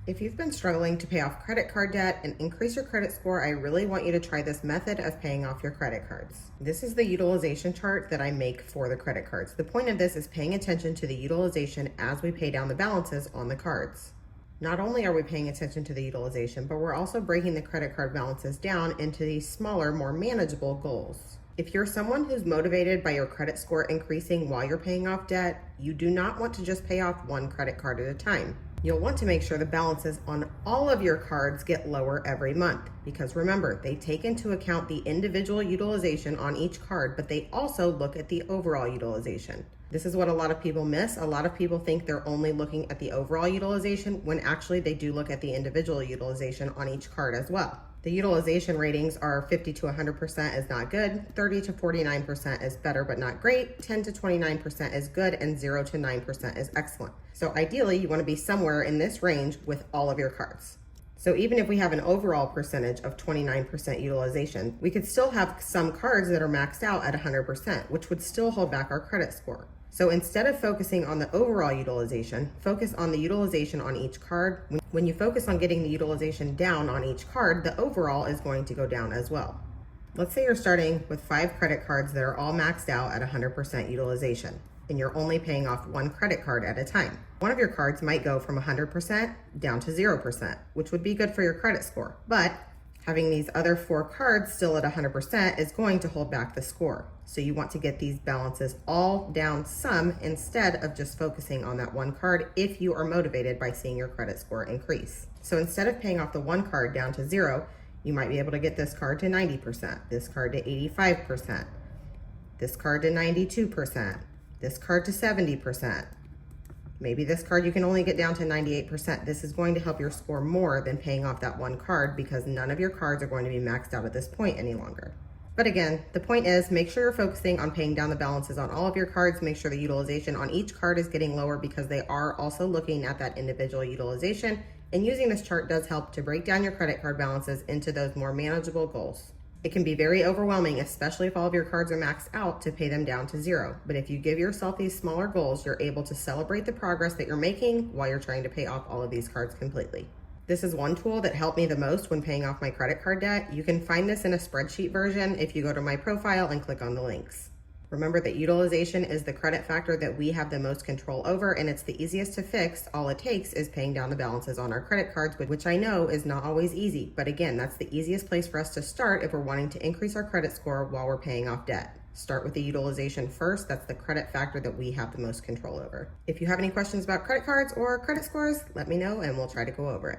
If you've been struggling to pay off credit card debt and increase your credit score, I really want you to try this method of paying off your credit cards. This is the utilization chart that I make for the credit cards. The point of this is paying attention to the utilization as we pay down the balances on the cards. Not only are we paying attention to the utilization, but we're also breaking the credit card balances down into these smaller, more manageable goals. If you're someone who's motivated by your credit score increasing while you're paying off debt, you do not want to just pay off one credit card at a time. You'll want to make sure the balances on all of your cards get lower every month, because remember, they take into account the individual utilization on each card, but they also look at the overall utilization. This is what a lot of people miss. A lot of people think they're only looking at the overall utilization when actually they do look at the individual utilization on each card as well. The utilization ratings are 50 to 100% is not good, 30 to 49% is better but not great, 10 to 29% is good, and 0 to 9% is excellent. So ideally, you want to be somewhere in this range with all of your cards. So even if we have an overall percentage of 29% utilization, we could still have some cards that are maxed out at 100%, which would still hold back our credit score. So instead of focusing on the overall utilization, focus on the utilization on each card. When you focus on getting the utilization down on each card, the overall is going to go down as well. Let's say you're starting with 5 credit cards that are all maxed out at 100% utilization, and you're only paying off one credit card at a time. One of your cards might go from 100% down to 0%, which would be good for your credit score. But having these other 4 cards still at 100% is going to hold back the score. So you want to get these balances all down some instead of just focusing on that one card if you are motivated by seeing your credit score increase. So instead of paying off the one card down to 0, you might be able to get this card to 90%, this card to 85%, this card to 92%, this card to 70%. Maybe this card you can only get down to 98%. This is going to help your score more than paying off that one card because none of your cards are going to be maxed out at this point any longer. But again, the point is make sure you're focusing on paying down the balances on all of your cards. Make sure the utilization on each card is getting lower because they are also looking at that individual utilization. And using this chart does help to break down your credit card balances into those more manageable goals. It can be very overwhelming, especially if all of your cards are maxed out, to pay them down to 0. But if you give yourself these smaller goals, you're able to celebrate the progress that you're making while you're trying to pay off all of these cards completely. This is one tool that helped me the most when paying off my credit card debt. You can find this in a spreadsheet version if you go to my profile and click on the links. Remember that utilization is the credit factor that we have the most control over, and it's the easiest to fix. All it takes is paying down the balances on our credit cards, which I know is not always easy. But again, that's the easiest place for us to start if we're wanting to increase our credit score while we're paying off debt. Start with the utilization first. That's the credit factor that we have the most control over. If you have any questions about credit cards or credit scores, let me know and we'll try to go over it.